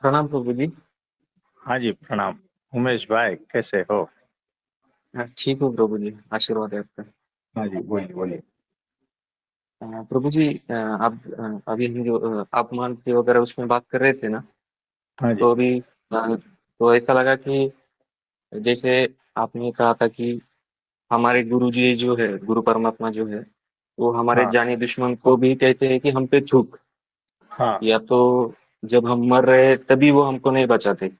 प्रणाम प्रभु जी। हाँ जी, प्रणाम। उमेश भाई कैसे हो? ठीक हो प्रभु जी, आशीर्वाद है आपका। हाँ जी, बोलिए बोलिए। प्रभु जी, आप अभी हम जो अपमान के वगैरह उसमें बात कर रहे थे ना, हाँ जी। तो अभी तो ऐसा लगा कि जैसे आपने कहा था कि हमारे गुरु जी जो है, गुरु परमात्मा जो है, वो हमारे हाँ जानी दुश्मन को भी कहते हैं कि हम पे थूक, हाँ या तो जब हम मर रहे तभी वो हमको नहीं बचाते।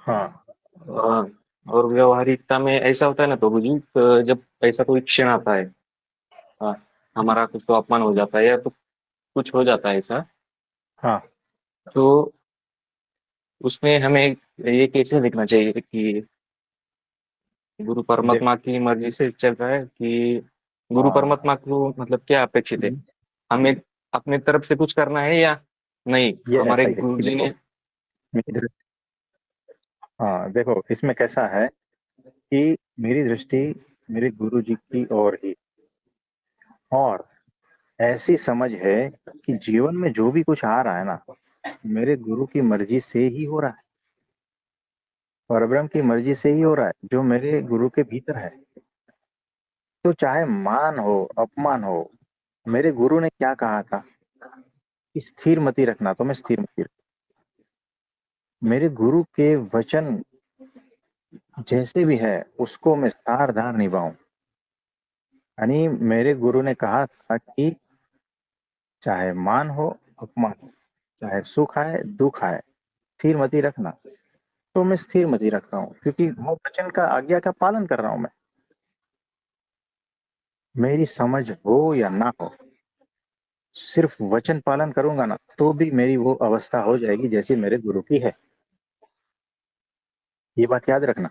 हाँ। अ, और व्यवहारिकता में ऐसा होता है ना प्रभु जी, जब ऐसा कोई क्षण आता है, हाँ, हमारा कुछ तो अपमान हो जाता है या तो कुछ हो जाता है ऐसा, हाँ। तो उसमें हमें ये कैसे देखना चाहिए कि गुरु देख। परमात्मा की मर्जी से चल रहा है कि गुरु हाँ, परमात्मा को मतलब क्या अपेक्षित है, हमें अपने तरफ से कुछ करना है या नहीं, ये हमारे ऐसा ही है गुरु कि जी देखो, ने। मेरी दृष्टि। हाँ देखो, इसमें कैसा है कि मेरी दृष्टि मेरे गुरु जी की ओर ही, और ऐसी समझ है कि जीवन में जो भी कुछ आ रहा है ना, मेरे गुरु की मर्जी से ही हो रहा है। परब्रह्म की मर्जी से ही हो रहा है, जो मेरे गुरु के भीतर है। तो चाहे मान हो, अपमान हो, मेरे गुरु ने क्या कहा था कि स्थिर मति रखना, तो मैं स्थिर मति मेरे गुरु के वचन जैसे भी है उसको मैं सार धार निभाऊं। यानी मेरे गुरु ने कहा था कि चाहे मान हो, अपमान हो, चाहे सुख आए दुख आए, स्थिर मति रखना। तो मैं स्थिर मति रख रहा हूँ, क्योंकि वो वचन का, आज्ञा का पालन कर रहा हूँ मैं। मेरी समझ हो या ना हो, सिर्फ वचन पालन करूंगा ना, तो भी मेरी वो अवस्था हो जाएगी जैसी मेरे गुरु की है। ये बात याद रखना।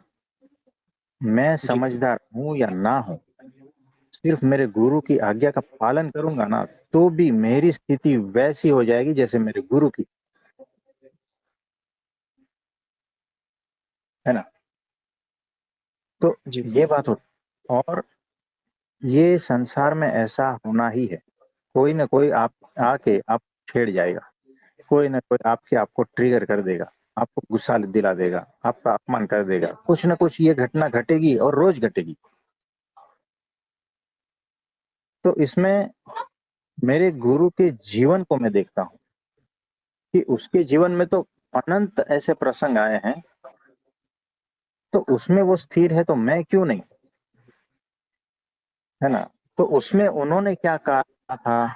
मैं जी समझदार हूं या ना हूं, सिर्फ मेरे गुरु की आज्ञा का पालन करूंगा ना, तो भी मेरी स्थिति वैसी हो जाएगी जैसे मेरे गुरु की, है ना। तो जी ये बात हो। और ये संसार में ऐसा होना ही है। कोई ना कोई आप आके आप छेड़ जाएगा, कोई ना कोई आपके आपको ट्रिगर कर देगा, आपको गुस्सा दिला देगा, आपका अपमान कर देगा। कुछ ना कुछ ये घटना घटेगी और रोज घटेगी। तो इसमें मेरे गुरु के जीवन को मैं देखता हूँ कि उसके जीवन में तो अनंत ऐसे प्रसंग आए हैं, तो उसमें वो स्थिर है, तो मैं क्यों नहीं, है ना। तो उसमें उन्होंने क्या कहा था,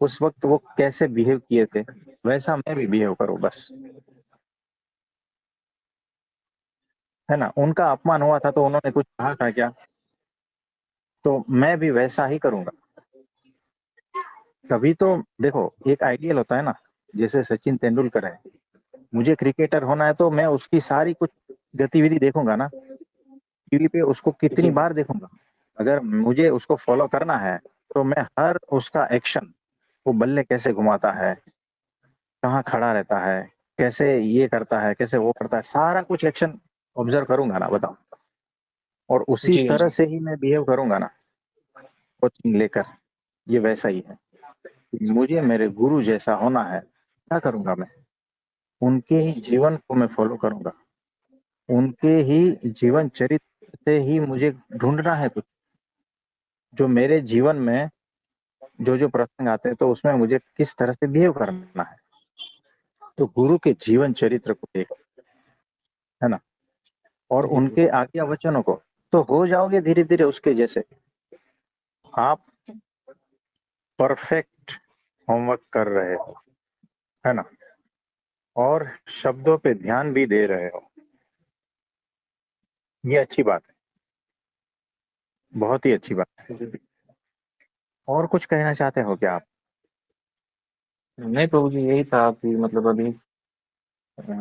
उस वक्त वो कैसे बिहेव किए थे, वैसा मैं भी बिहेव करूं बस, है ना। उनका अपमान हुआ था तो उन्होंने कुछ कहा था क्या, तो मैं भी वैसा ही करूंगा। तभी तो देखो, एक आइडियल होता है ना, जैसे सचिन तेंदुलकर है, मुझे क्रिकेटर होना है तो मैं उसकी सारी कुछ गतिविधि देखूंगा ना, टीवी पे उसको कितनी जी बार देखूंगा। अगर मुझे उसको फॉलो करना है, तो मैं हर उसका एक्शन, वो बल्ले कैसे घुमाता है, कहाँ खड़ा रहता है, कैसे ये करता है, कैसे वो करता है, सारा कुछ एक्शन ऑब्जर्व करूंगा ना, बताओ। और उसी जी तरह जी। से ही मैं बिहेव करूंगा ना, कोचिंग लेकर। ये वैसा ही है। मुझे मेरे गुरु जैसा होना है, क्या करूंगा मैं, उनके ही जीवन को मैं फॉलो करूंगा, उनके ही जीवन चरित्र से ही मुझे ढूंढना है कुछ, जो मेरे जीवन में जो जो प्रसंग आते हैं तो उसमें मुझे किस तरह से बिहेव करना है। तो गुरु के जीवन चरित्र को देख, है ना, और जी जी। उनके आज्ञा वचनों को, तो हो जाओगे धीरे धीरे उसके जैसे। आप परफेक्ट होमवर्क कर रहे हो, है ना, और शब्दों पे ध्यान भी दे रहे हो। ये अच्छी बात है, बहुत ही अच्छी बात है। जी। और कुछ कहना चाहते हो क्या आप? नहीं प्रभु जी, यही था कि मतलब अभी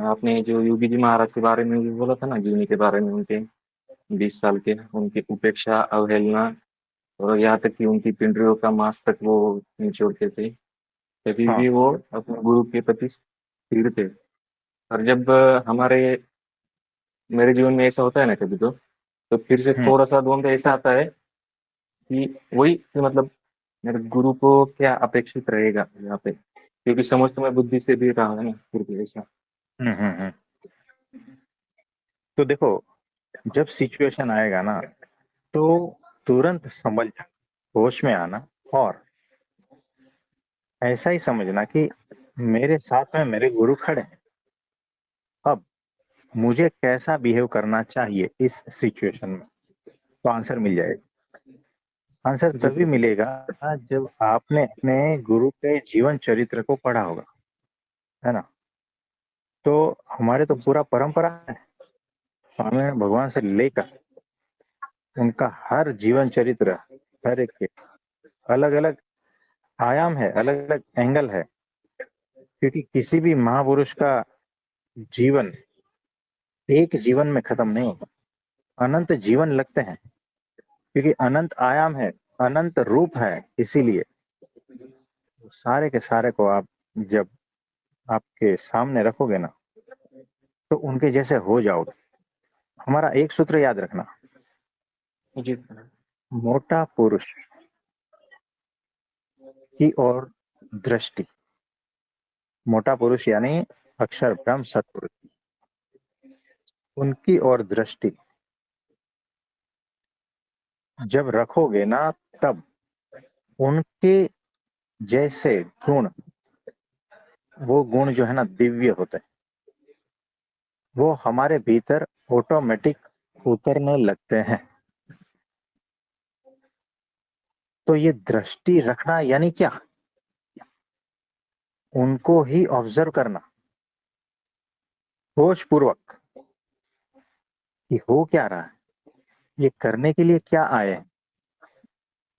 आपने जो योगी जी महाराज के बारे में भी बोला था ना, जीवनी के बारे में, उनके 20 साल के, उनकी उपेक्षा, अवहेलना, और यहाँ तक कि उनकी पिंडलियों का मांस तक वो निचोड़ते थे, तभी हाँ भी वो अपने गुरु के प्रति स्थिर थे। और जब हमारे मेरे जीवन में ऐसा होता है ना कभी, तो फिर से हम्म थोड़ा सा द्वंद ऐसा आता है कि वही कि मतलब मेरे गुरु को क्या अपेक्षित रहेगा यहाँ पे, क्योंकि समझ तो मैं बुद्धि से भी रहा है ना, फिर भी ऐसा। तो देखो, जब सिचुएशन आएगा ना, तो तुरंत समझ, होश में आना, और ऐसा ही समझना कि मेरे साथ में मेरे गुरु खड़े हैं। अब मुझे कैसा बिहेव करना चाहिए इस सिचुएशन में, तो आंसर मिल जाएगा। आंसर जी तभी प्रभु जी। मिलेगा जब आपने अपने गुरु के जीवन चरित्र को पढ़ा होगा, है ना। तो हमारे तो पूरा परंपरा है, हमें भगवान से लेकर उनका हर जीवन चरित्र, हर एक के अलग अलग आयाम है, अलग अलग एंगल है, क्योंकि किसी भी महापुरुष का जीवन एक जीवन में खत्म नहीं होता, अनंत जीवन लगते हैं, क्योंकि अनंत आयाम है, अनंत रूप है। इसीलिए सारे के सारे को आप जब आपके सामने रखोगे ना, तो उनके जैसे हो जाओगे। हमारा एक सूत्र याद रखना, जी प्रभु। मोटा पुरुष की ओर दृष्टि, मोटा पुरुष यानी अक्षर ब्रह्म सतपुरुष, उनकी ओर दृष्टि जब रखोगे ना, तब उनके जैसे गुण, वो गुण जो है ना दिव्य होते हैं, वो हमारे भीतर ऑटोमेटिक उतरने लगते हैं। तो ये दृष्टि रखना यानी क्या, उनको ही ऑब्जर्व करना होश पूर्वक कि हो क्या रहा है, ये करने के लिए क्या आए हैं,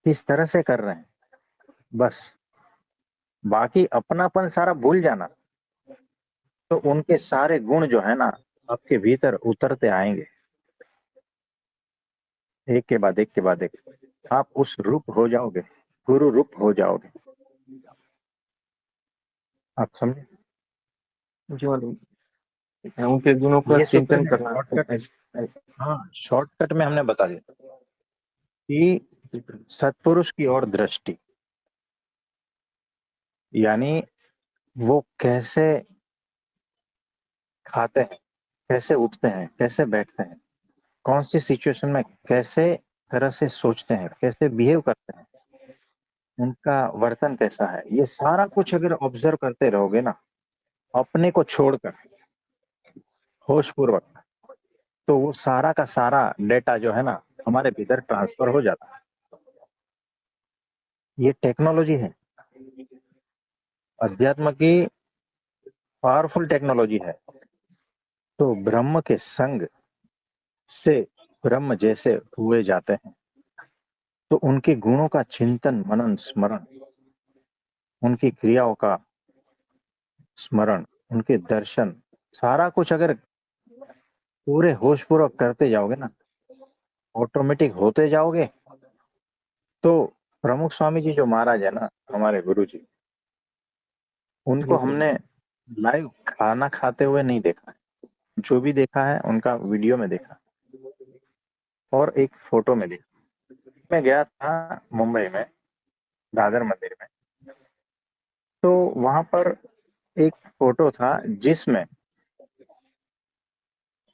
किस तरह से कर रहे हैं। बस बाकी अपनापन सारा भूल जाना, तो उनके सारे गुण जो है ना आपके भीतर उतरते आएंगे, एक के बाद एक के बाद एक। आप उस रूप हो जाओगे, गुरु रूप हो जाओगे। आप समझे। जो उनके गुणों का ये सूत्र चिंतन है करना। शॉर्टकट। ऐस- हाँ, शॉर्टकट में हमने बता दिया कि जी प्रभु। सत्पुरुष की ओर दृष्टि यानी वो कैसे खाते हैं, कैसे उठते हैं, कैसे बैठते हैं, कौन सी सिचुएशन में कैसे तरह से सोचते हैं, कैसे बिहेव करते हैं, उनका वर्तन कैसा है, ये सारा कुछ अगर ऑब्जर्व करते रहोगे ना, अपने को छोड़कर, होश पूर्वक, तो वो सारा का सारा डेटा जो है ना हमारे भीतर ट्रांसफर हो जाता है। ये टेक्नोलॉजी है, अध्यात्म की पावरफुल टेक्नोलॉजी है। तो ब्रह्म के संग से ब्रह्म जैसे हुए जाते हैं, तो उनके गुणों का चिंतन मनन स्मरण, उनकी क्रियाओं का स्मरण, उनके दर्शन, सारा कुछ अगर पूरे होश पूर्वक करते जाओगे ना, ऑटोमेटिक होते जाओगे। तो प्रमुख स्वामी जी जो महाराज है ना, हमारे गुरु जी, उनको जी प्रभु। हमने लाइव खाना खाते हुए नहीं देखा है, जो भी देखा है उनका वीडियो में देखा और एक फोटो में देखा। मैं गया था मुंबई में, दादर मंदिर में, तो वहां पर एक फोटो था जिसमें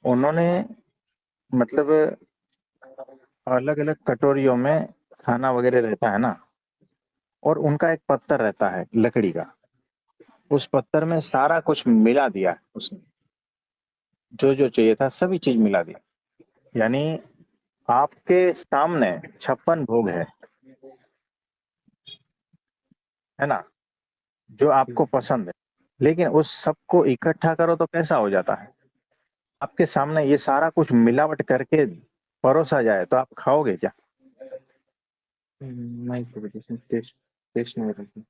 उन्होंने मतलब अलग अलग कटोरियों में खाना वगैरह रहता है ना, और उनका एक पत्थर रहता है लकड़ी का, उस पत्थर में सारा कुछ मिला दिया उसने, जो जो चाहिए था सभी चीज मिला दिया। यानी आपके सामने 56 भोग है ना, जो आपको पसंद है, लेकिन उस सबको इकट्ठा करो तो कैसा हो जाता है। आपके सामने ये सारा कुछ मिलावट करके परोसा जाए तो आप खाओगे क्या। नहीं प्रभु जी, इसमें टेस्ट टेस्ट नहीं रहती।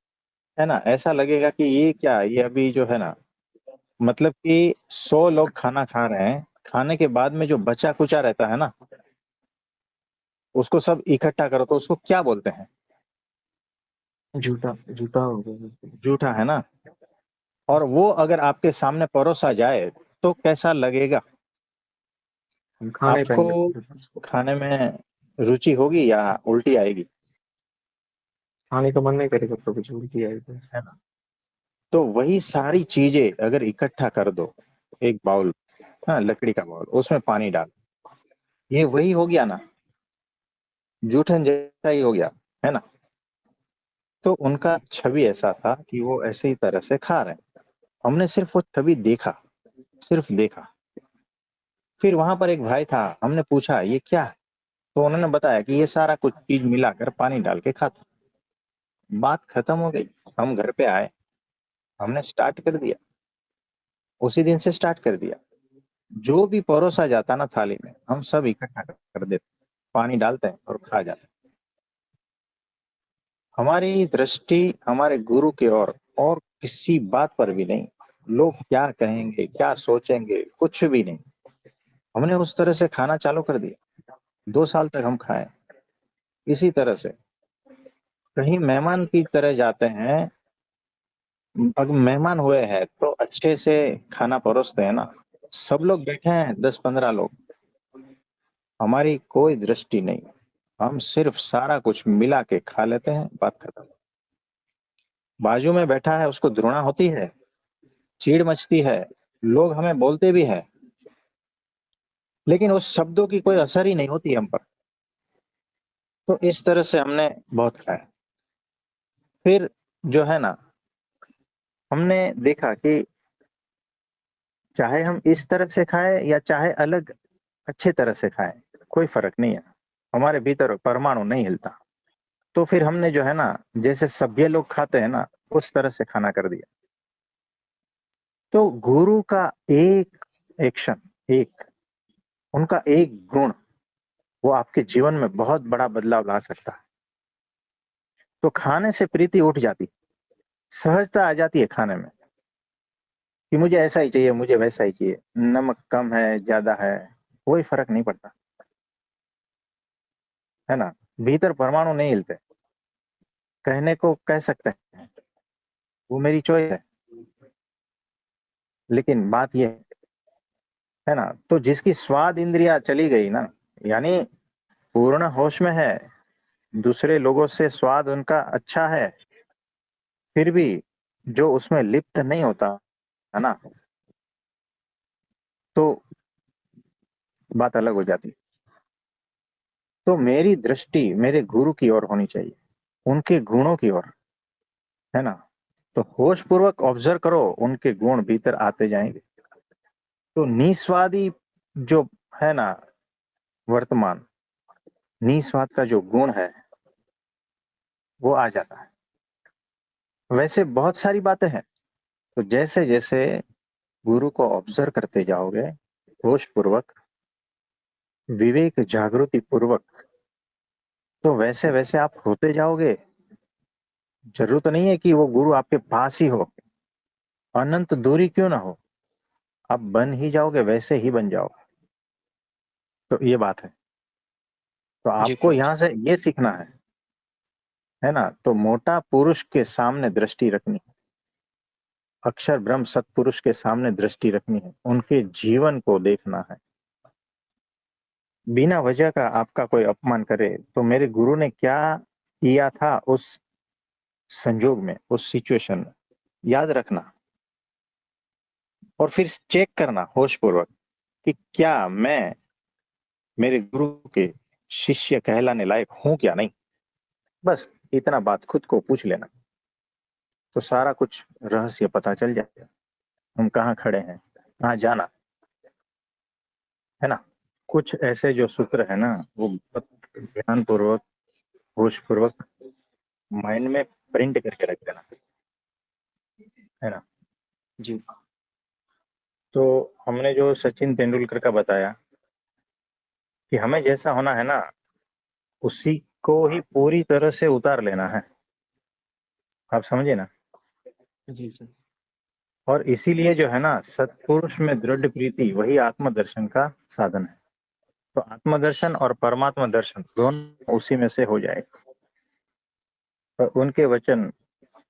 है ना, ऐसा लगेगा कि ये क्या, ये अभी जो है ना, मतलब कि 100 लोग खाना खा रहे हैं, खाने के बाद में जो बचा कुचा रहता है ना, उसको सब इकट्ठा करो तो उसको क्या बोलते हैं। झूठा झूठा हो गया। जूठा, है ना। और वो अगर आपके सामने परोसा जाए तो कैसा लगेगा। हम खा नहीं आपको पाएंगे प्रभु जी। खाने में रुचि होगी या उल्टी आएगी। खाने का मन नहीं करेगा प्रभु जी, उल्टी आएगी। है ना। तो वही सारी चीजें अगर इकट्ठा कर दो एक बाउल, हाँ लकड़ी का बाउल, उसमें पानी डाल, ये वही हो गया ना, जूठन जैसा ही हो गया, है ना। तो उनका छवि ऐसा था कि वो ऐसे ही तरह से खा रहे हैं। हमने सिर्फ वो छवि देखा, सिर्फ देखा। फिर वहां पर एक भाई था, हमने पूछा ये क्या है, तो उन्होंने बताया कि ये सारा कुछ चीज मिलाकर पानी डाल के खाता। बात खत्म हो गई। हम घर पे आए, हमने स्टार्ट कर दिया, उसी दिन से स्टार्ट कर दिया। जो भी परोसा जाता ना थाली में, हम सब इकट्ठा कर देते, पानी डालते हैं और खा जाते हैं। हमारी दृष्टि हमारे गुरु की ओर और किसी बात पर भी नहीं। लोग क्या कहेंगे, क्या सोचेंगे, कुछ भी नहीं। हमने उस तरह से खाना चालू कर दिया। 2 साल तक हम खाए इसी तरह से। कहीं मेहमान की तरह जाते हैं, अगर मेहमान हुए हैं तो अच्छे से खाना परोसते हैं ना। सब लोग बैठे हैं, 10-15 लोग, हमारी कोई दृष्टि नहीं, हम सिर्फ सारा कुछ मिला के खा लेते हैं, बात खत्म। बाजू में बैठा है उसको घृणा होती है, चीड़ मचती है, लोग हमें बोलते भी है, लेकिन उस शब्दों की कोई असर ही नहीं होती हम पर। तो इस तरह से हमने बहुत खाया। फिर जो है ना, हमने देखा कि चाहे हम इस तरह से खाएं या चाहे अलग अच्छे तरह से खाएं, कोई फर्क नहीं है, हमारे भीतर परमाणु नहीं हिलता। तो फिर हमने जो है ना, जैसे सभ्य लोग खाते हैं ना, उस तरह से खाना कर दिया। तो गुरु का एक एक्शन, एक उनका एक गुण, वो आपके जीवन में बहुत बड़ा बदलाव ला सकता है। तो खाने से प्रीति उठ जाती, सहजता आ जाती है खाने में, कि मुझे ऐसा ही चाहिए, मुझे वैसा ही चाहिए, नमक कम है ज्यादा है, कोई फर्क नहीं पड़ता, है ना। भीतर परमाणु नहीं हिलते, कहने को कह सकते हैं वो मेरी चॉइस है, लेकिन बात ये है ना, तो जिसकी स्वाद इंद्रिया चली गई ना, यानी पूर्ण होश में है, दूसरे लोगों से स्वाद उनका अच्छा है, फिर भी जो उसमें लिप्त नहीं होता, है ना, तो बात अलग हो जाती। तो मेरी दृष्टि मेरे गुरु की ओर होनी चाहिए, उनके गुणों की ओर, है ना। तो होश पूर्वक ऑब्जर्व करो, उनके गुण भीतर आते जाएंगे। तो निस्वादी जो है ना, वर्तमान निस्वाद का जो गुण है वो आ जाता है। वैसे बहुत सारी बातें हैं। तो जैसे जैसे गुरु को ऑब्जर्व करते जाओगे, होश पूर्वक, विवेक जागृति पूर्वक, तो वैसे वैसे आप होते जाओगे। जरूरत नहीं है कि वो गुरु आपके पास ही हो, अनंत दूरी क्यों ना हो, आप बन ही जाओगे, वैसे ही बन जाओगे। तो ये बात है। तो जी आपको प्रभु जी। यहाँ से ये सीखना है ना। तो मोटा पुरुष के सामने दृष्टि रखनी, अक्षर ब्रह्म सत्पुरुष के सामने दृष्टि रखनी है, उनके जीवन को देखना है। बिना वजह का आपका कोई अपमान करे, तो मेरे गुरु ने क्या किया था उस संजोग में, उस सिचुएशन में, याद रखना। और फिर चेक करना होश पूर्वक कि क्या मैं मेरे गुरु के शिष्य कहलाने लायक हूं क्या नहीं। बस इतना बात खुद को पूछ लेना, तो सारा कुछ रहस्य पता चल जाएगा, हम कहाँ खड़े हैं, कहाँ जाना, है ना। कुछ ऐसे जो सूत्र है ना, वो बहुत ध्यान पूर्वक, होश पूर्वक माइंड में प्रिंट करके रख देना, है ना। जी तो हमने जो सचिन तेंदुलकर का बताया कि हमें जैसा होना है ना, उसी को ही पूरी तरह से उतार लेना है, आप समझे ना। जी सर। और इसीलिए जो है ना, सत्पुरुष में दृढ़ प्रीति वही आत्मदर्शन का साधन है। तो आत्मदर्शन और परमात्मा दर्शन दोनों उसी में से हो जाएगा। तो उनके वचन,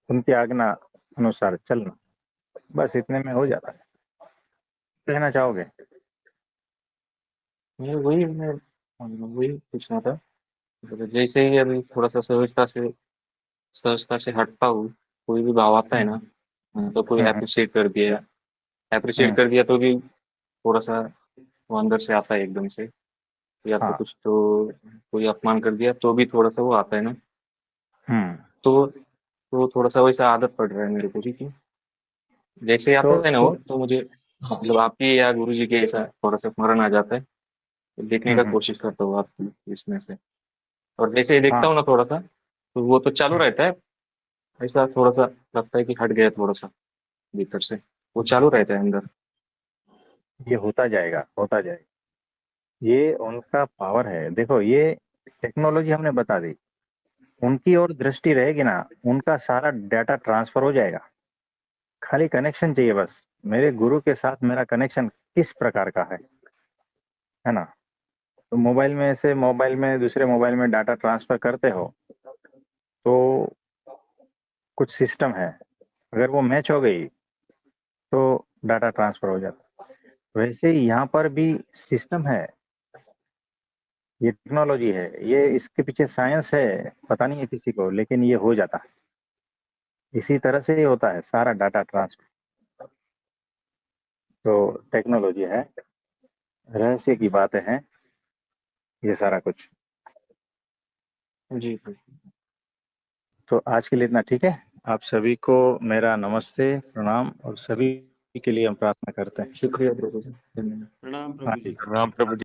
उनकी आज्ञा अनुसार चलना, बस इतने में हो जाता है। कहना चाहोगे? मैं वही पूछना था। मतलब जैसे ही अभी थोड़ा सा सहजता से हटता हूँ, कोई भी भाव आता है हम्म ना, तो कोई हम्म अप्रिशिएट कर दिया, एप्रिशिएट कर दिया तो भी थोड़ा-सा वो अंदर से आता है एकदम से, या तो हाँ। कुछ तो कोई अपमान कर दिया तो भी थोड़ा-सा वो आता है ना, हुँ। तो थोड़ा-सा वैसा आदत पड़ रहा है मेरे को भी कि जैसे आता है ना तो वो, तो मुझे मतलब आपकी या गुरुजी के ऐसा थोड़ा-सा स्मरण आ जाता है, तो देखने हुँ, का हुँ। कोशिश करता हूँ आपकी इसमें से। और जैसे ही देखता हाँ। हूँ ना थोड़ा-सा, तो वो तो चालू हुँ। रहता है, ऐसा थोड़ा-सा लगता है कि हट गया थोड़ा-सा भीतर से, वो चालू रहता है अंदर। ये होता जाएगा, होता जाएगा। ये उनका पावर है। देखो ये टेक्नोलॉजी हमने बता दी, उनकी ओर दृष्टि रहेगी ना, उनका सारा डाटा ट्रांसफ़र हो जाएगा। खाली कनेक्शन चाहिए बस। मेरे गुरु के साथ मेरा कनेक्शन किस प्रकार का है ना? तो मोबाइल में से मोबाइल में दूसरे मोबाइल में डाटा ट्रांसफ़र करते हो, तो कुछ सिस्टम है, अगर वो मैच हो गई, तो डाटा ट्रांसफ़र हो जाता है। वैसे ही यहाँ पर भी सिस्टम है, ये टेक्नोलॉजी है, ये इसके पीछे साइंस है, पता नहीं है किसी को, लेकिन ये हो जाता है। इसी तरह से ही होता है सारा डाटा ट्रांसफ़र। तो टेक्नोलॉजी है, रहस्य की बातें हैं, ये सारा कुछ। जी, जी। तो आज के लिए इतना ठीक है? आप सभी को मेरा नमस्ते, प्रणाम और सभी के लिए हम प्रार्थना करते हैं। शुक्रिया प्रभु जी, धन्यवाद। प्रणाम हाँ प्रभु जी। जी। प्रणाम प्रभु जी।